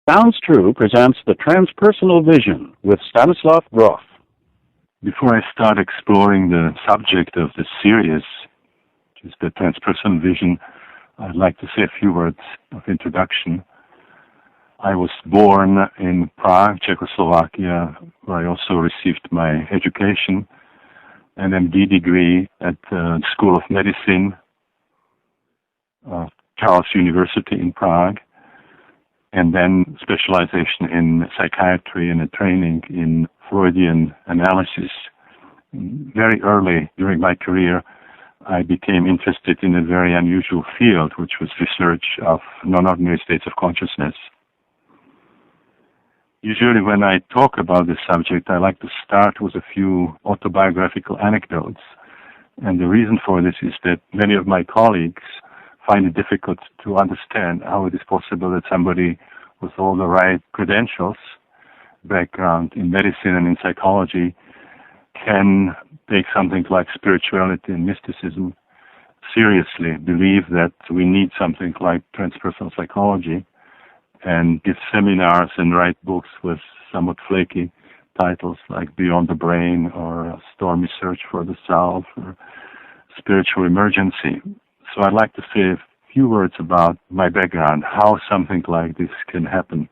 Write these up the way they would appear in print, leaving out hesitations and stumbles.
Sounds True presents the Transpersonal Vision with Stanislav Grof. Before I start exploring the subject of the series, which is the Transpersonal Vision, I'd like to say a few words of introduction. I was born in Prague, Czechoslovakia, where I also received my education, an MD degree at the School of Medicine of Charles University in Prague, and then specialization in psychiatry and a training in Freudian analysis. Very early during my career, I became interested in a very unusual field, which was research of non-ordinary states of consciousness. Usually when I talk about this subject, I like to start with a few autobiographical anecdotes. And the reason for this is that many of my colleagues find it difficult to understand how it is possible that somebody with all the right credentials, background in medicine and in psychology, can take something like spirituality and mysticism seriously, believe that we need something like transpersonal psychology, and give seminars and write books with somewhat flaky titles like Beyond the Brain or A Stormy Search for the Self or Spiritual Emergency. So I'd like to say a few words about my background, how something like this can happen.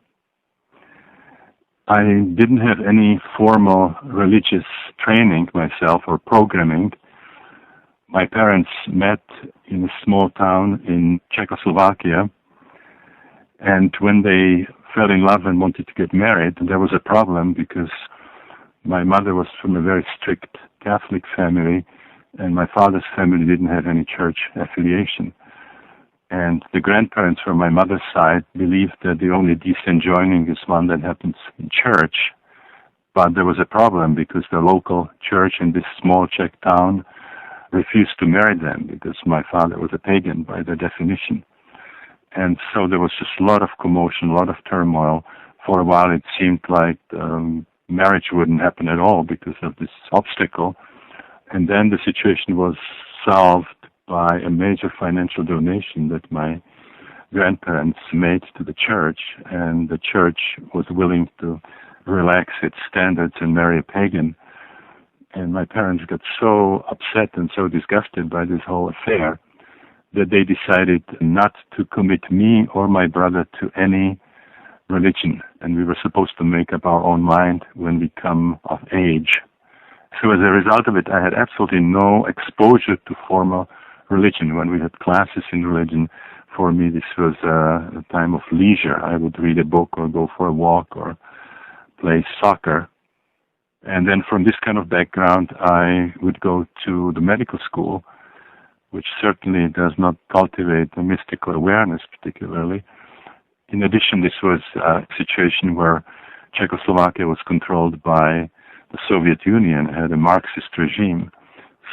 I didn't have any formal religious training myself or programming. My parents met in a small town in Czechoslovakia, and when they fell in love and wanted to get married, there was a problem because my mother was from a very strict Catholic family, and my father's family didn't have any church affiliation. And the grandparents from my mother's side believed that the only decent joining is one that happens in church. But there was a problem because the local church in this small Czech town refused to marry them because my father was a pagan by their definition. And so there was just a lot of commotion, a lot of turmoil. For a while it seemed like marriage wouldn't happen at all because of this obstacle. And then the situation was solved by a major financial donation that my grandparents made to the church, and the church was willing to relax its standards and marry a pagan. And my parents got so upset and so disgusted by this whole affair that they decided not to commit me or my brother to any religion, and we were supposed to make up our own mind when we come of age. So as a result of it, I had absolutely no exposure to formal religion. When we had classes in religion, for me this was a time of leisure. I would read a book or go for a walk or play soccer. And then from this kind of background, I would go to the medical school, which certainly does not cultivate a mystical awareness particularly. In addition, this was a situation where Czechoslovakia was controlled by the Soviet Union, had a Marxist regime.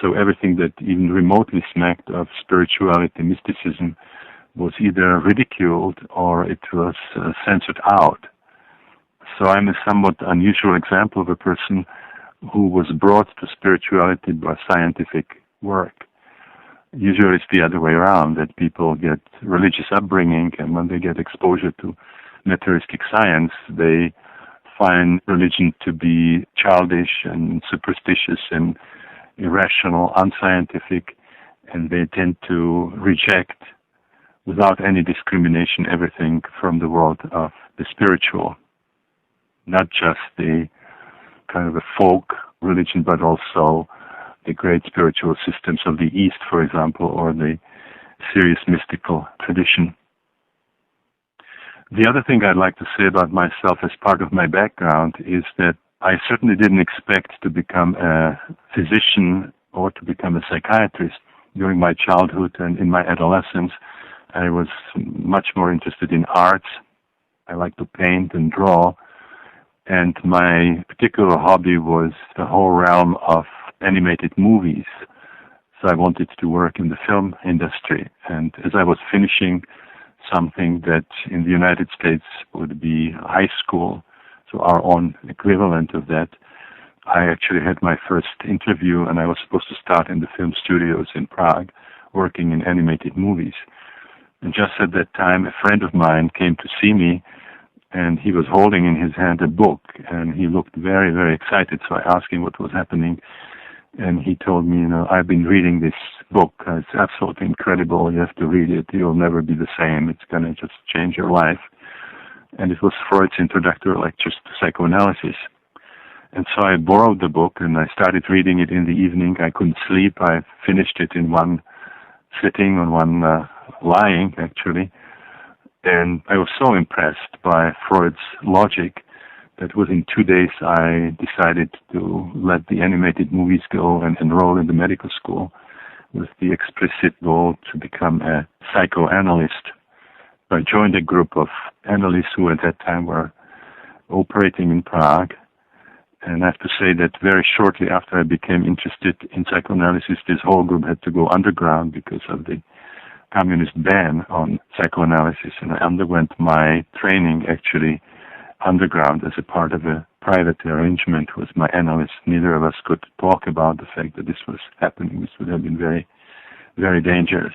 So everything that even remotely smacked of spirituality, mysticism, was either ridiculed or it was censored out. So I'm a somewhat unusual example of a person who was brought to spirituality by scientific work. Usually it's the other way around, that people get religious upbringing, and when they get exposure to materialistic science, they find religion to be childish and superstitious and irrational, unscientific, and they tend to reject, without any discrimination, everything from the world of the spiritual. Not just the kind of a folk religion, but also the great spiritual systems of the East, for example, or the serious mystical tradition. The other thing I'd like to say about myself as part of my background is that I certainly didn't expect to become a physician or to become a psychiatrist. During my childhood and in my adolescence, I was much more interested in arts. I like to paint and draw. And my particular hobby was the whole realm of animated movies. So I wanted to work in the film industry. And as I was finishing something that in the United States would be high school, so our own equivalent of that, I actually had my first interview, and I was supposed to start in the film studios in Prague working in animated movies. And just at that time, a friend of mine came to see me and he was holding in his hand a book, and he looked very, very excited. So I asked him what was happening, and he told me, I've been reading this book. It's absolutely incredible. You have to read it. You'll never be the same. It's going to just change your life. And it was Freud's introductory lectures to psychoanalysis. And so I borrowed the book, and I started reading it in the evening. I couldn't sleep. I finished it in one sitting, on one lying, actually. And I was so impressed by Freud's logic that within 2 days I decided to let the animated movies go and enroll in the medical school with the explicit goal to become a psychoanalyst. I joined a group of analysts who at that time were operating in Prague. And I have to say that very shortly after I became interested in psychoanalysis, this whole group had to go underground because of the communist ban on psychoanalysis. And I underwent my training actually underground as a part of a private arrangement with my analysts. Neither of us could talk about the fact that this was happening. This would have been very, very dangerous.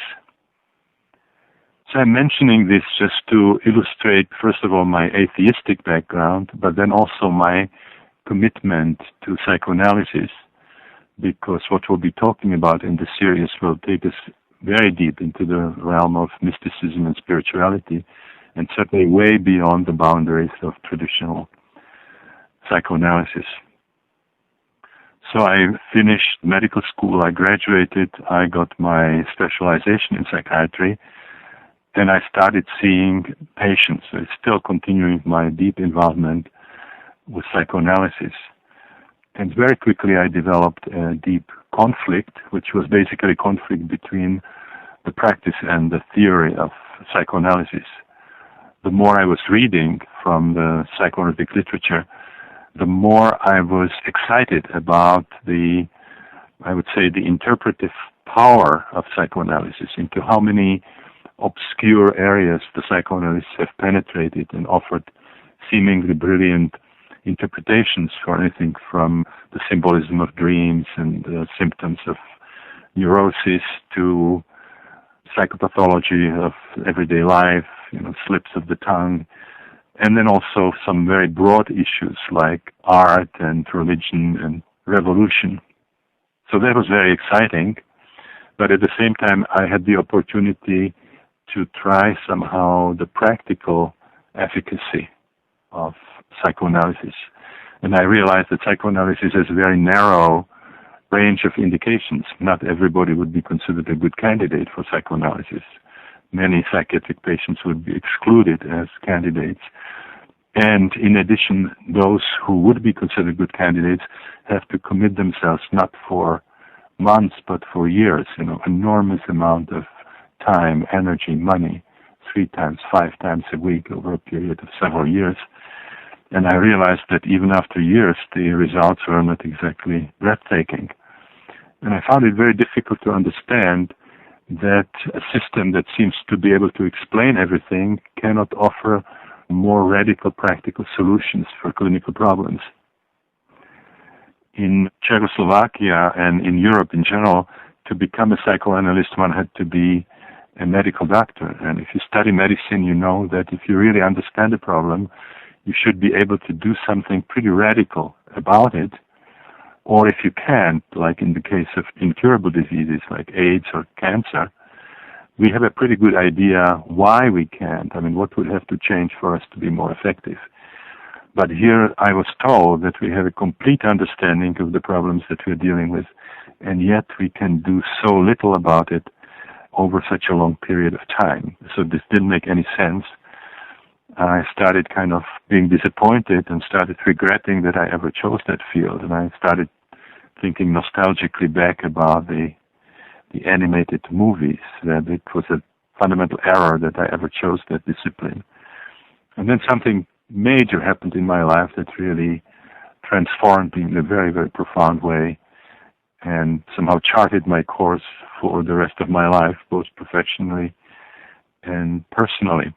So I'm mentioning this just to illustrate, first of all, my atheistic background, but then also my commitment to psychoanalysis, because what we'll be talking about in the series will take us very deep into the realm of mysticism and spirituality, and certainly way beyond the boundaries of traditional psychoanalysis. So I finished medical school, I graduated, I got my specialization in psychiatry, and I started seeing patients. So it's still continuing my deep involvement with psychoanalysis. And very quickly I developed a deep conflict, which was basically a conflict between the practice and the theory of psychoanalysis. The more I was reading from the psychoanalytic literature, the more I was excited about the interpretive power of psychoanalysis, into how many obscure areas the psychoanalysts have penetrated and offered seemingly brilliant interpretations for anything from the symbolism of dreams and symptoms of neurosis to psychopathology of everyday life, slips of the tongue, and then also some very broad issues like art and religion and revolution. So that was very exciting, but at the same time I had the opportunity to try somehow the practical efficacy of psychoanalysis. And I realized that psychoanalysis has a very narrow range of indications. Not everybody would be considered a good candidate for psychoanalysis. Many psychiatric patients would be excluded as candidates. And in addition, those who would be considered good candidates have to commit themselves not for months, but for years, enormous amount of time, energy, money, 3 times, 5 times a week over a period of several years. And I realized that even after years, the results were not exactly breathtaking. And I found it very difficult to understand that a system that seems to be able to explain everything cannot offer more radical practical solutions for clinical problems. In Czechoslovakia and in Europe in general, to become a psychoanalyst, one had to be a medical doctor. And if you study medicine, you know that if you really understand the problem, you should be able to do something pretty radical about it. Or if you can't, like in the case of incurable diseases like AIDS or cancer, we have a pretty good idea why we can't. What would have to change for us to be more effective? But here I was told that we have a complete understanding of the problems that we're dealing with, and yet we can do so little about it over such a long period of time. So this didn't make any sense. I started kind of being disappointed and started regretting that I ever chose that field. And I started thinking nostalgically back about the animated movies, that it was a fundamental error that I ever chose that discipline. And then something major happened in my life that really transformed me in a very, very profound way and somehow charted my course for the rest of my life, both professionally and personally.